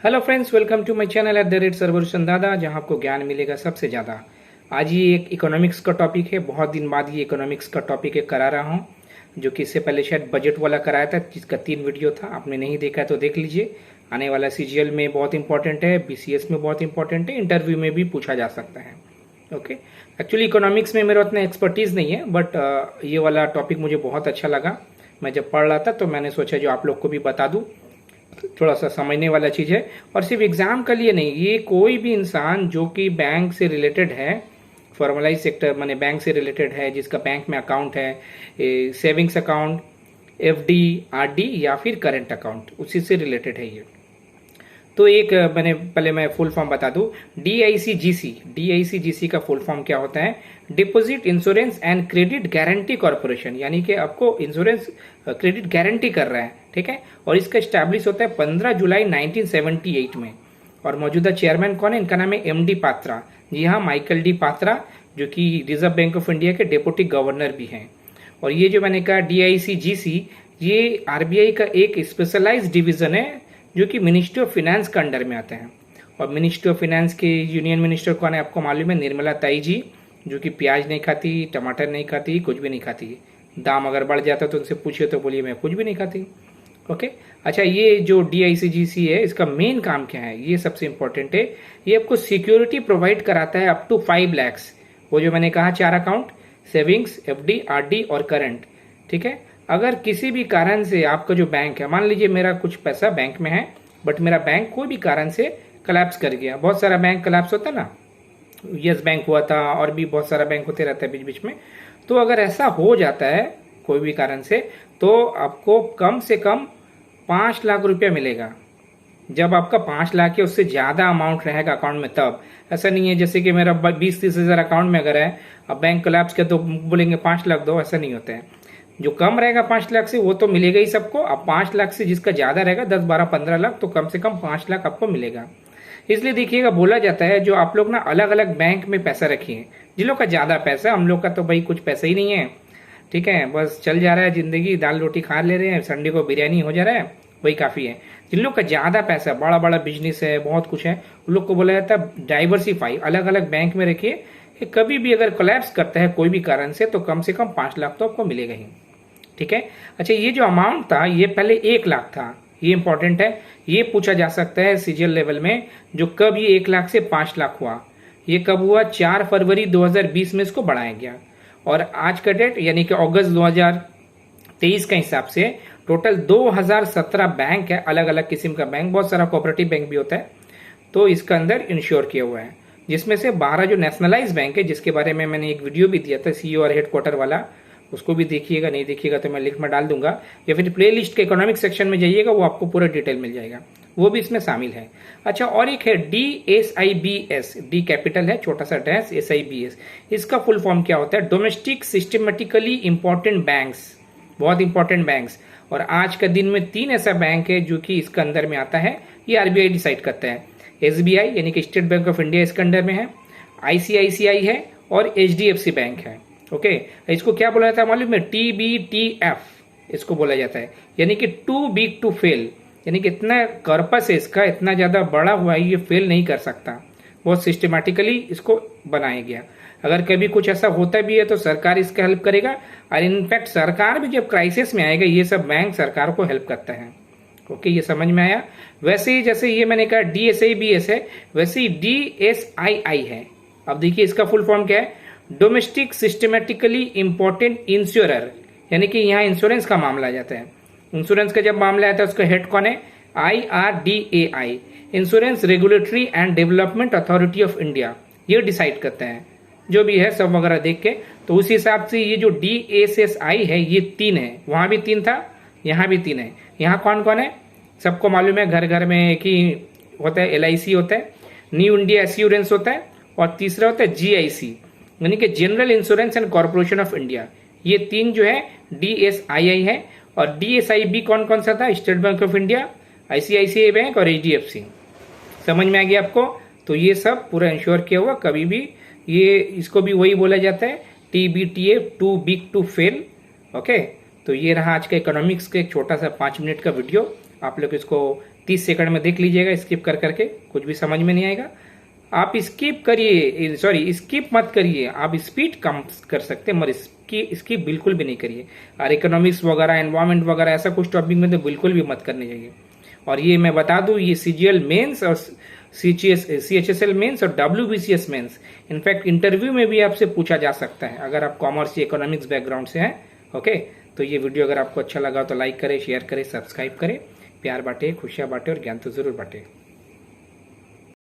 Hello friends, welcome to my channel @Sarvabhushan दादा, जहां आपको ज्ञान मिलेगा सबसे ज़्यादा। आज ये एक इकोनॉमिक्स का टॉपिक है। बहुत दिन बाद ये इकोनॉमिक्स का टॉपिक एक करा रहा हूँ, जो कि इससे पहले शायद बजट वाला कराया था, जिसका 3 वीडियो था। आपने नहीं देखा तो देख लीजिए। आने वाला सीजीएल में बहुत इंपॉर्टेंट है, बीसीएस में बहुत इंपॉर्टेंट है, इंटरव्यू में भी पूछा जा सकता है। ओके, एक्चुअली इकोनॉमिक्स में मेरा उतना एक्सपर्टीज़ नहीं है, बट ये वाला टॉपिक मुझे बहुत अच्छा लगा। मैं जब पढ़ रहा था तो मैंने सोचा जो आप लोग को भी बता दूँ, थोड़ा सा समझने वाला चीज़ है। और सिर्फ एग्जाम के लिए नहीं, ये कोई भी इंसान जो कि बैंक से रिलेटेड है, फॉर्मलाइज सेक्टर माने बैंक से रिलेटेड है, जिसका बैंक में अकाउंट है, सेविंग्स अकाउंट, एफडी, आरडी या फिर करंट अकाउंट, उसी से रिलेटेड है ये। तो एक मैं फुल फॉर्म बता दूं। डीआईसीजीसी का फुल फॉर्म क्या होता है? Deposit insurance and credit guarantee corporation, यानी कि आपको इंश्योरेंस क्रेडिट गारंटी कर रहा है, ठीक है। और इसका स्टैब्लिश होता है 15 जुलाई 1978 में। और मौजूदा चेयरमैन कौन है? इनका नाम है एमडी पात्रा। जी हाँ, माइकल डी पात्रा, जो कि रिजर्व बैंक ऑफ इंडिया के डेप्यूटी गवर्नर भी हैं। और ये जो मैंने कहा डीआईसीजीसी, ये आरबीआई का एक स्पेशलाइज्ड डिवीजन है, जो कि मिनिस्ट्री ऑफ फिनेंस का अंडर में आते हैं। और मिनिस्ट्री ऑफ फिनेंस के यूनियन मिनिस्टर कौन है आपको मालूम है? निर्मला ताई जी, जो कि प्याज नहीं खाती, टमाटर नहीं खाती, कुछ भी नहीं खाती। दाम अगर बढ़ जाता तो उनसे पूछिए तो बोलिए मैं कुछ भी नहीं खाती। ओके, अच्छा, ये जो डीआईसीजीसी है, इसका मेन काम क्या है? ये सबसे इंपॉर्टेंट है। ये आपको सिक्योरिटी प्रोवाइड कराता है अप टू 5 लैक्स। वो जो मैंने कहा 4 अकाउंट, सेविंग्स, एफडी, आरडी और करंट, ठीक है। अगर किसी भी कारण से आपका जो बैंक है, मान लीजिए मेरा कुछ पैसा बैंक में है, बट मेरा बैंक कोई भी कारण से कलैप्स कर गया। बहुत सारा बैंक कलैप्स होता है ना, यस बैंक हुआ था, और भी बहुत सारा बैंक होते रहता है बीच बीच में। तो अगर ऐसा हो जाता है कोई भी कारण से, तो आपको कम से कम 5 लाख रुपया मिलेगा। जब आपका 5 लाख या उससे ज्यादा अमाउंट रहेगा अकाउंट में, तब। ऐसा नहीं है जैसे कि मेरा 20-30 हजार अकाउंट में अगर है, अब बैंक कोलैप्स किया तो बोलेंगे 5 लाख दो, ऐसा नहीं होता है। जो कम रहेगा 5 लाख से वो तो मिलेगा ही सबको। अब 5 लाख से जिसका ज्यादा रहेगा 10, 12, 15 लाख, तो कम से कम 5 लाख आपको मिलेगा। इसलिए देखिएगा, बोला जाता है जो आप लोग ना अलग अलग बैंक में पैसा रखिए। जिन लोग का ज्यादा पैसा, हम लोग का तो भाई कुछ पैसा ही नहीं है, ठीक है, बस चल जा रहा है जिंदगी, दाल रोटी खा ले रहे हैं, संडे को बिरयानी हो जा रहा है, वही काफी है। जिन लोग का ज्यादा पैसा, बड़ा बड़ा बिजनेस है, बहुत कुछ है, उन लोग को बोला जाता है डाइवर्सिफाई, अलग अलग बैंक में रखिए। कभी भी अगर कोलैप्स करता है कोई भी कारण से, तो कम से कम 5 लाख तो आपको मिलेगा ही, ठीक है। अच्छा, ये जो अमाउंट था, ये पहले 1 लाख था। ये इंपॉर्टेंट है, ये पूछा जा सकता है सीजीएल लेवल में, जो कब ये 1 लाख से 5 लाख हुआ। ये कब हुआ? 4 फरवरी 2020 में इसको बढ़ाया गया। और आज का डेट यानी कि अगस्त 2023 का हिसाब से टोटल 2017 बैंक है, अलग अलग किस्म का बैंक, बहुत सारा कोऑपरेटिव बैंक भी होता है, तो इसका अंदर इंश्योर किया हुआ है। जिसमें से 12 जो नेशनलाइज बैंक है, जिसके बारे में मैंने एक वीडियो भी दिया था, सीईओ और हेडक्वार्टर वाला, उसको भी देखिएगा। नहीं देखिएगा तो मैं लिंक में डाल दूंगा, या फिर प्ले लिस्ट के इकोनॉमिक सेक्शन में जाइएगा, वो आपको पूरा डिटेल मिल जाएगा, वो भी इसमें शामिल है। अच्छा, और एक है DSIBS, डी कैपिटल है, छोटा सा डैश, SIBS। इसका फुल फॉर्म क्या होता है? डोमेस्टिक सिस्टमेटिकली इंपॉर्टेंट बैंक्स, बहुत इंपॉर्टेंट बैंक्स। और आज का दिन में 3 ऐसा बैंक है जो कि इसके अंदर में आता है, ये आरबीआई डिसाइड करता है। SBI यानी कि स्टेट बैंक ऑफ इंडिया इसके अंडर में है, ICICI है, और HDFC बैंक है। ओके, इसको क्या बोला जाता है मालूम है? TBTF इसको बोला जाता है, यानी कि टू बिग टू फेल, यानी कि इतना कॉर्पस है इसका, इतना ज्यादा बड़ा हुआ है, ये फेल नहीं कर सकता। बहुत सिस्टमेटिकली इसको बनाया गया। अगर कभी कुछ ऐसा होता भी है तो सरकार इसका हेल्प करेगा, और इनफैक्ट सरकार भी जब क्राइसिस में आएगा, ये सब बैंक सरकार को हेल्प करता है। ओके, ये समझ में आया? वैसे ही जैसे ये मैंने कहा DSIBS है, वैसे ही DSII है। अब देखिए इसका फुल फॉर्म क्या है? डोमेस्टिक सिस्टमेटिकली इंपॉर्टेंट इंश्योरर, यानी कि यहाँ इंश्योरेंस का मामला आ जाता है। इंश्योरेंस का जब मामला आता है, उसका हेड कौन है? IRDAI, insurance regulatory and development authority of India, ये डिसाइड करता है जो भी है सब वगैरह देख के। तो उस हिसाब से ये जो DSSI है, ये 3 है। वहां भी 3 था, यहाँ भी 3 है। यहाँ कौन कौन है सबको मालूम है, घर घर में एक ही होता है, LIC होता है, न्यू इंडिया एश्योरेंस होता है, और तीसरा होता है GIC, यानी कि general insurance and corporation of India. ये 3 जो है DSII है। और DSIB कौन कौन सा था? State bank of India, ICICI bank और HDFC। समझ में आ गया आपको? तो ये सब पूरा इंश्योर किया हुआ, कभी भी ये, इसको भी वही बोला जाता है TBTF, too big to fail. Okay, तो ये रहा आज का इकोनॉमिक्स का एक छोटा सा 5 मिनट का वीडियो। आप लोग इसको 30 सेकंड में देख लीजिएगा स्किप कर करके, कुछ भी समझ में नहीं आएगा। आप स्किप करिए, सॉरी स्किप मत करिए, आप स्पीड कम कर सकते हैं मगर स्किप बिल्कुल भी नहीं करिए। और इकोनॉमिक्स वगैरह, एनवायरमेंट वगैरह ऐसा कुछ टॉपिक में तो बिल्कुल भी मत करने चाहिए। और ये मैं बता दूं, ये CGL मेंस और CHSL मेंस और WBCS मेंस इनफैक्ट इंटरव्यू में भी आपसे पूछा जा सकता है अगर आप कॉमर्स या इकोनॉमिक्स बैकग्राउंड से हैं। ओके, तो ये वीडियो अगर आपको अच्छा लगा तो लाइक करें, शेयर करें, सब्सक्राइब करें। प्यार बांटे, खुशियां बांटे और ज्ञान तो जरूर बांटे।